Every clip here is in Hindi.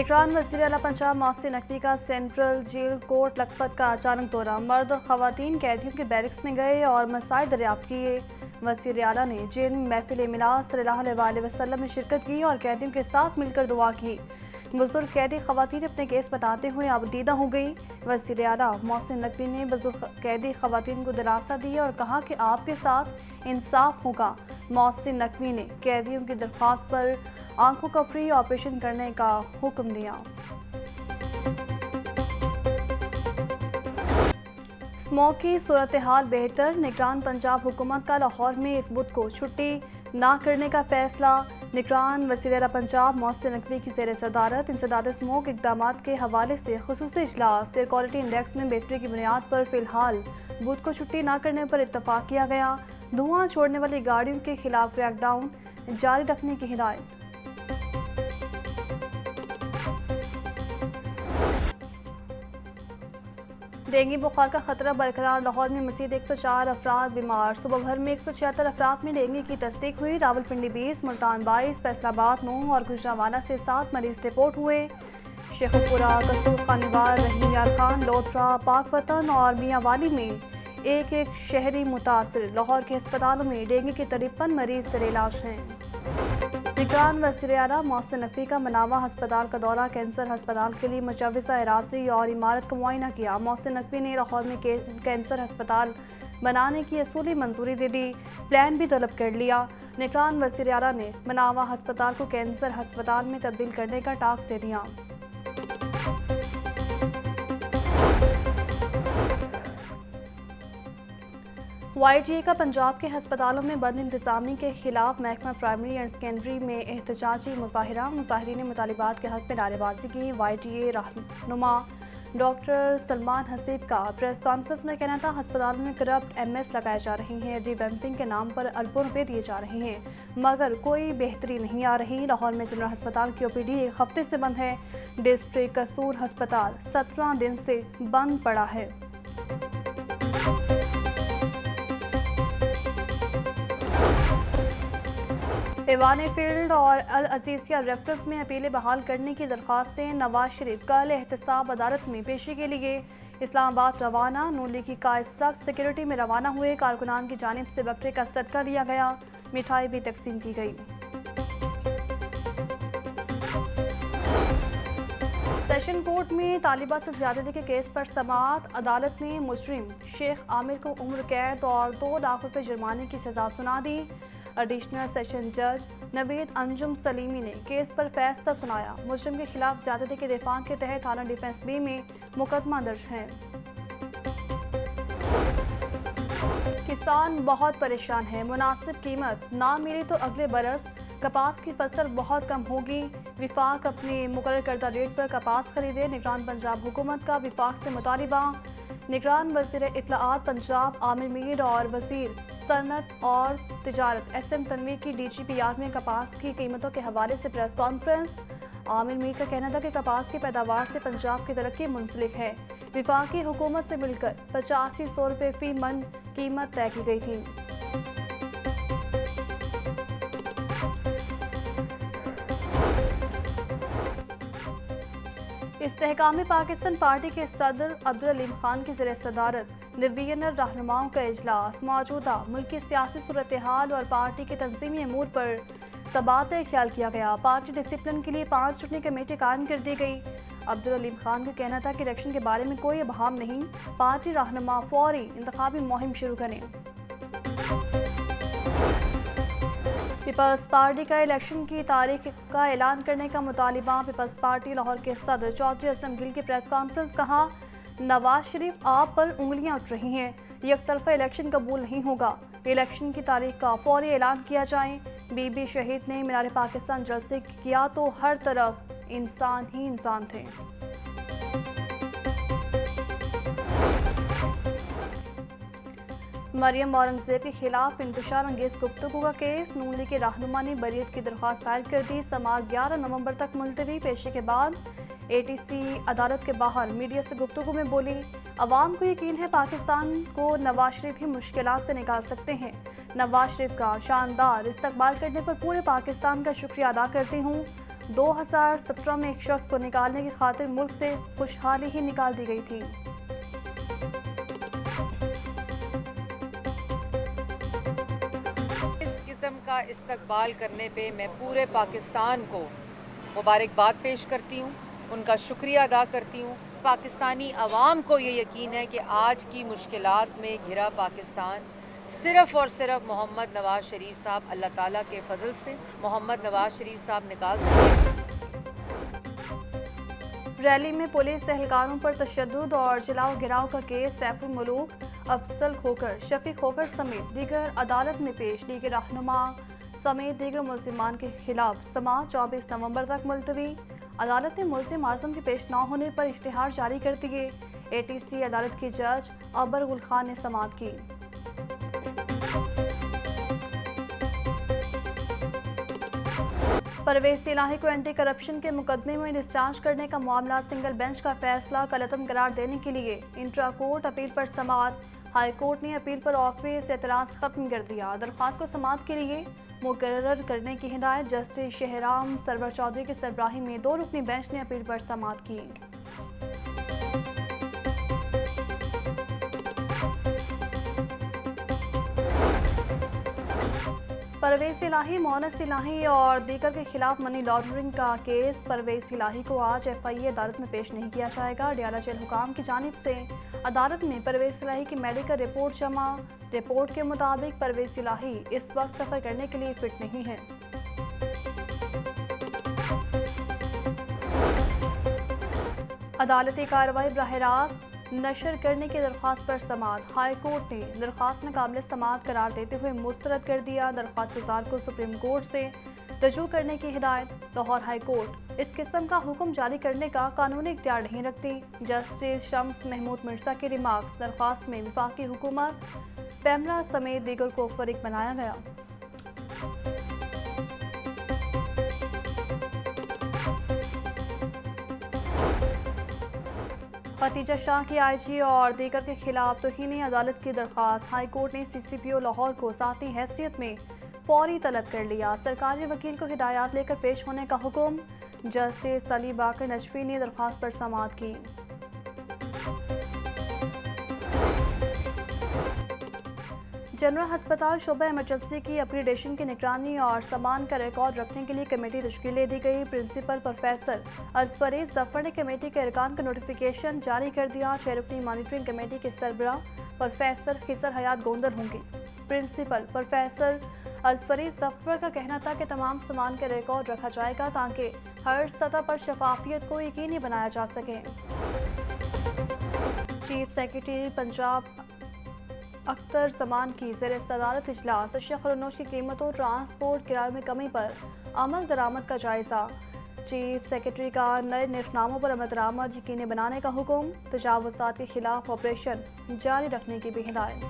निगरान वज़ीर आला पंजाब मोहसिन नकवी का सेंट्रल जेल कोर्ट लखपत का अचानक दौरा। मर्द और खवातीन कैदियों के बैरिक्स में गए और मसाइल दरियाफ्त किए। वज़ीर आला ने जेल में महफिल मिलाद सल्लल्लाहु अलैहि वसल्लम में शिरकत की और कैदियों के साथ मिलकर दुआ की। बुजुर्ग कैदी खवातीन अपने केस बताते हुए आबदीदा हो गई। वज़ीर आला मोहसिन नकवी ने बुजुर्ग कैदी खवातीन को दिलासा दिया और कहा कि आपके साथ इंसाफ होगा। मोहसिन नकवी ने कैदियों की दरख्वास्त पर आंखों का फ्री ऑपरेशन करने का हुक्म दिया। स्मोक की सूरत हाल बेहतर, निगरान पंजाब हुकूमत का लाहौर में इस बुध को छुट्टी ना करने का फैसला। निगरान वज़ीर आला पंजाब मोहसिन नकवी की ज़ेर सदारत इंसदाद स्मोक इक़दाम के हवाले से ख़ुसूसी इजलास एयर क्वालिटी इंडेक्स में बेहतरी की बुनियाद पर फ़िलहाल बुध को छुट्टी ना करने पर इत्तफाक किया गया। धुआं छोड़ने वाली गाड़ियों के खिलाफ क्रैकडाउन जारी रखने की हिदायत। डेंगू बुखार का खतरा बरकरार, लाहौर में मज़ीद 104 अफराद बीमार। सुबह भर में 176 अफराद में डेंगू की तस्दीक हुई। रावलपिंडी 20, मुल्तान 22, फैसलाबाद 9 और गुजरांवाला से 7 मरीज रिपोर्ट हुए। शेखुपुरा, कसूर खानीवाल, रहीम यार खान, लोटरा, पाकपतन और मियांवाली में एक एक शहरी मुतासर। लाहौर के अस्पतालों में डेंगू के 53 मरीज ज़ेर इलाज हैं। निगरान वज़ीर आला मोहसिन नकवी का मनावा हस्पताल का दौरा, कैंसर हस्पताल के लिए मुजव्वज़ा एराज़ी और इमारत का मुआयना किया। मोहसिन नकवी ने लाहौर में कैंसर हस्पताल बनाने की असूली मंजूरी दे दी, प्लान भी तलब कर लिया। निगरान वज़ीर आला ने मनावा हस्पताल को कैंसर हस्पताल में तब्दील करने का टास्क दे दिया। YTA का पंजाब के हस्पतालों में बंद इंतजामी के खिलाफ महकमा प्राइमरी एंड सेकेंडरी में एहतजाजी मुजाहिरा। मुजाहिरीन ने मुतालिबात के हक में नारेबाजी की। YTA रहनुमा डॉक्टर सलमान हसीब का प्रेस कॉन्फ्रेंस में कहना था, अस्पतालों में करप्ट MS लगाए जा रहे हैं, रिवैम्पिंग के नाम पर अरबों रुपए दिए जा रहे हैं मगर कोई बेहतरी नहीं आ रही। लाहौर में जनरल अस्पताल की OPD एक हफ्ते से बंद है। डिस्ट्रिक्ट कसूर अस्पताल 17 दिन से बंद पड़ा है। एवान फील्ड और अल अजीज़िया रेफरेंस में अपीलें बहाल करने की दरख्वास्तें। नवाज शरीफ कल एहतसाब अदालत में पेशी के लिए इस्लामाबाद रवाना। नून लीग की कायद सख्त सिक्योरिटी में रवाना हुए। कारकुनान की जानिब से बकरे का सदका लिया गया, मिठाई भी तकसीम की गई। सेशन कोर्ट में तालिबा से ज्यादती के केस पर समाअत। अदालत ने मुजरिम शेख आमिर को उम्र कैद और 2 लाख रुपए जुर्माने की सजा सुना दी। एडिशनल सेशन जज नवीद अंजुम सलीमी ने केस पर फैसला सुनाया। मुजरिम के खिलाफ ज्यादती के दिफा के तहत थाना डिफेंस B में मुकदमा दर्ज है। किसान बहुत परेशान है, मुनासिब कीमत ना मिली तो अगले बरस कपास की फसल बहुत कम होगी। विफाक अपने मुकर्रर करदा रेट पर कपास खरीदे। निगरान पंजाब हुकूमत का विफाक से मुतालिबा। निगरान वज़ीर इत्तलाआत पंजाब आमिर मीर और वज़ीर सनत और तिजारत SM तनवीर की DGPR में कपास की कीमतों के हवाले से प्रेस कॉन्फ्रेंस। आमिर मीर का कहना था कि कपास की पैदावार से पंजाब की तरक्की मुंसलिक है। विफाकी हुकूमत से मिलकर 8500 रुपये फी मन कीमत तय की गई थी। इस्तेहकाम पाकिस्तान पार्टी के सदर अब्दुल अलीम खान की ज़ेर सदारत डिवीजनल रहनुमाओं का इजलास। मौजूदा मुल्की सियासी सूरत हाल और पार्टी के तंजीमी अमूर पर तबादला ख्याल किया गया। पार्टी डिसिप्लिन के लिए 5 रुकनी कमेटी कायम कर दी गई। अब्दुल अलीम खान का कहना था कि इलेक्शन के बारे में कोई अबहाम नहीं, पार्टी रहनुमा फौरी इंतखाबी मुहिम शुरू करें। पीपल्स पार्टी का इलेक्शन की तारीख का ऐलान करने का मुतालिबा। पीपल्स पार्टी लाहौर के सदर चौधरी असलम गिल की प्रेस कॉन्फ्रेंस। कहा, नवाज शरीफ आप पर उंगलियां उठ रही हैं, एकतरफा इलेक्शन कबूल नहीं होगा। इलेक्शन की तारीख का फौरी ऐलान किया जाए। बीबी शहीद ने मीनार पाकिस्तान जलसे किया तो हर तरफ इंसान ही इंसान थे। मरियम औरंगजेब के खिलाफ इंतशार अंगेज गुफ्तगू का केस। नून लीग के रहनुमा ने बरीयत की दरख्वास्त दायर कर दी। समाअत 11 नवंबर तक मुलतवी। पेशी के बाद ATC अदालत के बाहर मीडिया से गुफ्तगू में बोली, अवाम को यकीन है पाकिस्तान को नवाज शरीफ ही मुश्किलात से निकाल सकते हैं। नवाज शरीफ का शानदार इस्तकबाल करने पर पूरे पाकिस्तान का शुक्रिया अदा करती हूँ। 2017 में एक शख्स को निकालने की खातिर मुल्क से खुशहाली ही निकाल दी गई थी। इस किस्म का इस्तकबाल करने पे मैं पूरे पाकिस्तान को मुबारकबाद पेश करती हूँ, उनका शुक्रिया अदा करती हूँ। पाकिस्तानी अवाम को ये यकीन है कि आज की मुश्किलात में घिरा पाकिस्तान सिर्फ़ और सिर्फ मोहम्मद नवाज शरीफ साहब अल्लाह ताला के फजल से मोहम्मद नवाज शरीफ साहब निकाल सकते हैं। रैली में पुलिस एहलकारों पर तशद्दुद और जलाओ गिराव का केस सैफुल मुलूक, अफजल खोकर, शफीक खोकर समेत दीगर अदालत में पेश। लीग रहनुमा समेत दीगर मुल्जिमान के खिलाफ समाअत 24 नवंबर तक मुलतवी। अदालत ने मुल्जिम आजम के पेश न होने पर इश्तिहार जारी कर दिए। ATC अदालत की जज अबर गुल खान ने समाअत की। परवेज इलाही को एंटी करप्शन के मुकदमे में डिस्चार्ज करने का मामला सिंगल बेंच का फैसला कलअदम करार देने के लिए इंट्रा कोर्ट अपील पर समाअत। हाई कोर्ट ने अपील पर ऑफिस एतराज़ खत्म कर दिया। दरख्वास्त को समाअत के लिए मुकर्रर करने की हिदायत जस्टिस शहराम सरवर चौधरी की सरबराही में 2 रुकनी बेंच ने अपील पर समाअत की। परवेज इलाही, मोनस इलाही और दीगर के खिलाफ मनी लॉन्ड्रिंग का केस। परवेज इलाही को आज FIA अदालत में पेश नहीं किया जाएगा। डियाला जेल हुकाम की जानिब से अदालत में परवेज इलाही की मेडिकल रिपोर्ट जमा। रिपोर्ट के मुताबिक परवेज इलाही इस वक्त सफर करने के लिए फिट नहीं है। अदालती कार्रवाई बराह रास्त नशर करने की दरख्वास्त पर समाअत। हाई कोर्ट ने दरख्वास्त में काबिल समाअत करार देते हुए मुस्तरद कर दिया। दरख्वास्त गुजार को सुप्रीम कोर्ट से रजू करने की हिदायत। लाहौर हाई कोर्ट इस किस्म का हुक्म जारी करने का कानूनी इख्तियार नहीं रखती। जस्टिस शम्स महमूद मिर्जा के रिमार्क्स। दरख्वास्त में वफाकी हुकूमत, पैमरा समेत दीगर को फरीक बनाया गया। खतीजा शाह की IG और दीगर के खिलाफ तौहीन अदालत की दरख्वास्त। हाई कोर्ट ने CCPO लाहौर को साथी हैसियत में फौरी तलब कर लिया। सरकारी वकील को हिदायत लेकर पेश होने का हुक्म। जस्टिस अली बाकर नजफी ने दरख्वास्त पर समाअत की। जनरल हस्पताल शोबा इमरजेंसी की अपग्रेडेशन की निगरानी और सामान का रिकॉर्ड रखने के लिए कमेटी तश्कील दे दी गई। प्रिंसिपल प्रोफेसर अल-फरीद जफर ने कमेटी के अरकान का नोटिफिकेशन जारी कर दिया। 6 रुकनी मॉनिटरिंग कमेटी के सरबराह प्रोफेसर खिसर हयात गोंदल होंगे। प्रिंसिपल प्रोफेसर अल-फरीद जफर का कहना था कि तमाम सामान का रिकॉर्ड रखा जाएगा ताकि हर सतह पर शफाफियत को यकीनी बनाया जा सके। चीफ सेक्रेटरी पंजाब अख्तर जमान की ज़ेर सदारत इजलास। अशिया खरनोश की कीमतों, ट्रांसपोर्ट किराए में कमी पर अमल दरामद का जायजा। चीफ सेक्रेटरी का नए निर्खनामों पर अमल दरामद यकीनी बनाने का हुक्म। तजावुज़ात के खिलाफ ऑपरेशन जारी रखने की भी हिदायत।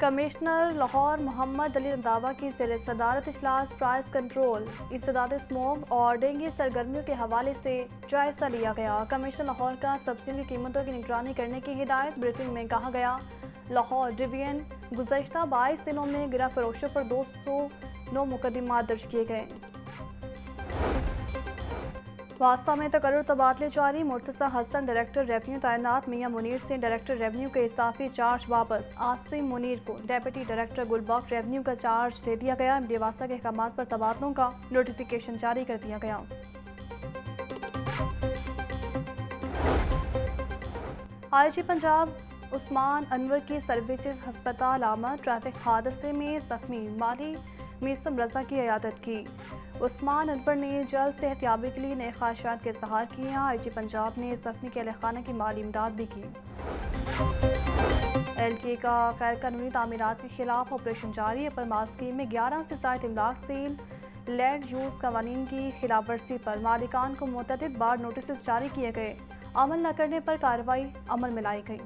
कमिश्नर लाहौर मोहम्मद अली रंधावा की ज़ेर सदारत इजलास प्राइस कंट्रोल, इंसदाद स्मोक और डेंगू सरगर्मियों के हवाले से जायजा लिया गया। कमिश्नर लाहौर का सब्जियों की कीमतों की निगरानी करने की हिदायत। ब्रीफिंग में कहा गया, लाहौर डिवीजन गुज़श्ता 22 दिनों में गिरा फरोशों पर 209 मुकदमात दर्ज किए गए। वास्ता में तकर्रुर तबादले जारी। मुर्तज़ा हसन डायरेक्टर रेवन्यू तैनात। मियां मुनीर से डायरेक्टर रेवन्यू के इजाफी चार्ज वापस। आसिम मुनीर को डेप्यूटी डायरेक्टर गुलबख्श रेवन्यू का चार्ज दे दिया गया। MD वास्ता के अहकामात पर तबादलों का नोटिफिकेशन जारी कर दिया गया। IG पंजाब उस्मान अनवर की सर्विसेज अस्पताल आमद। ट्रैफिक हादसे में जख्मी माली मीसम रजा की इयादत की। उस्मान अनवर ने जल्द सेहतयाबी के लिए नए ख्वाहिशात के इज़हार किया। IG पंजाब ने जख्मी के अहलखाना की माली इमदाद भी की। LG का गैर कानूनी तामीरात के खिलाफ ऑपरेशन जारी। अपर माल स्कीम में 11 से ज़ायद इमलाक सील। लैंड यूज़ कवानीन की खिलाफ वर्जी पर मालिकान को मुतअद्दिद बार नोटिस जारी किए गए। अमल न करने पर कार्रवाई अमल में लाई गई।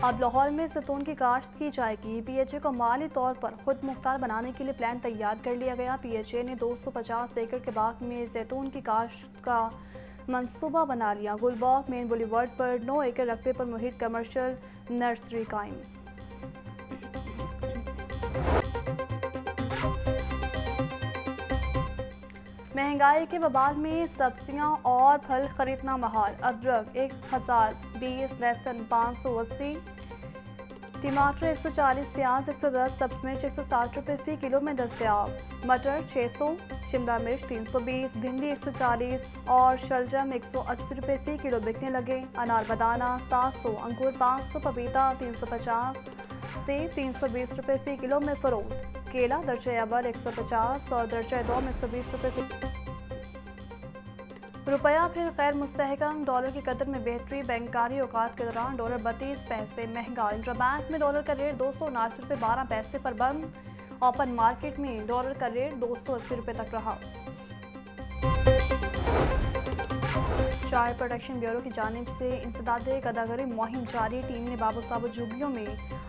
अब लाहौर में जैतून की काश्त की जाएगी। PHA को माली तौर पर खुद मुख्तार बनाने के लिए प्लान तैयार कर लिया गया। PHA ने 250 एकड़ के बाग में जैतून की काश्त का मंसूबा बना लिया। गुलबाग मेन बुलीवर्ड पर 9 एकड़ रकबे पर मुहित कमर्शियल नर्सरी कायम। महंगाई के बवाल में सब्जियां और फल खरीदना महाल। अदरक 1020 लहसुन 580, टमाटर 140, प्याज 110, सब्ज मिर्च 160 रुपये फी किलो में दस्तयाब। मटर 600, शिमला मिर्च 320, भिंडी 140 और शलजम 180 रुपये फी किलो बिकने लगे। अनार बनाना 700, अंगूर 500, पपीता 350 से 320 रुपये फी किलो में फरोख्त। केला दर्जे अव्वल 150 और दर्जे दो में 120 रुपये। रुपया फिर गैर मुस्तहकम, डॉलर की कदर में बेहतरी। बैंककारी औकात के दौरान डॉलर 32 पैसे महंगा। इंटरबैंक में डॉलर का रेट 279 रुपये 12 पैसे पर बंद। ओपन मार्केट में डॉलर का रेट 280 रुपये तक रहा। चाइल्ड प्रोटेक्शन ब्यूरो की जानिब से इंसदादे गदागरी मुहिम जारी। टीम ने बाबू साबू झुग्गियों में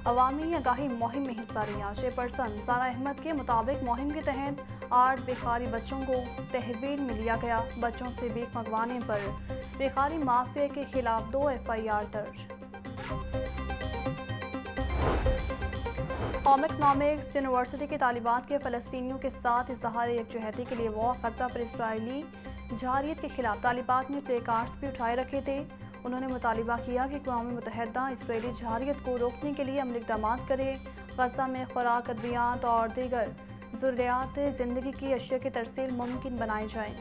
अवामी आगाही मुहिम में हिस्सा लिया। चेयरपर्सन सारा अहमद के मुताबिक मुहिम के तहत 8 भिखारी बच्चों को तहवील में लिया गया। बच्चों से भीख मंगवाने पर भिखारी माफिया के खिलाफ 2 FIR दर्ज। कौमी इकनॉमिक्स यूनिवर्सिटी के तालिबात के फ़लस्तीनियों के साथ इजहार यकजहती के लिए वॉक ग़ज़ा पर इसराइली जारियत के खिलाफ तालिबात ने प्ले कार्ड्स भी उठाए रखे थे। उन्होंने मुतालिबा किया कि अक़वाम मुत्तहिदा इसराइली जारियत को रोकने के लिए अमली इक़दाम करे। ग़ज़ा में खुराक, अद्वियात और दीगर ज़रूरियात ज़िंदगी की अशिया की तरसील मुमकिन बनाई जाए।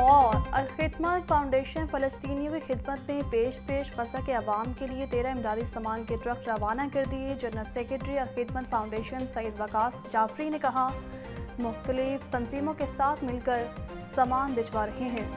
और अल-खिदमत फाउंडेशन फ़लस्तीनियों की खिदमत में पेश ग़ज़ा के अवाम के लिए 13 इमदादी सामान के ट्रक रवाना कर दिए। General secretary Al-Khidmat foundation Saeed Waqas Jafri ने कहा, मुख्तलिफ तंजीमों के साथ मिलकर सामान भिजवा रहे हैं।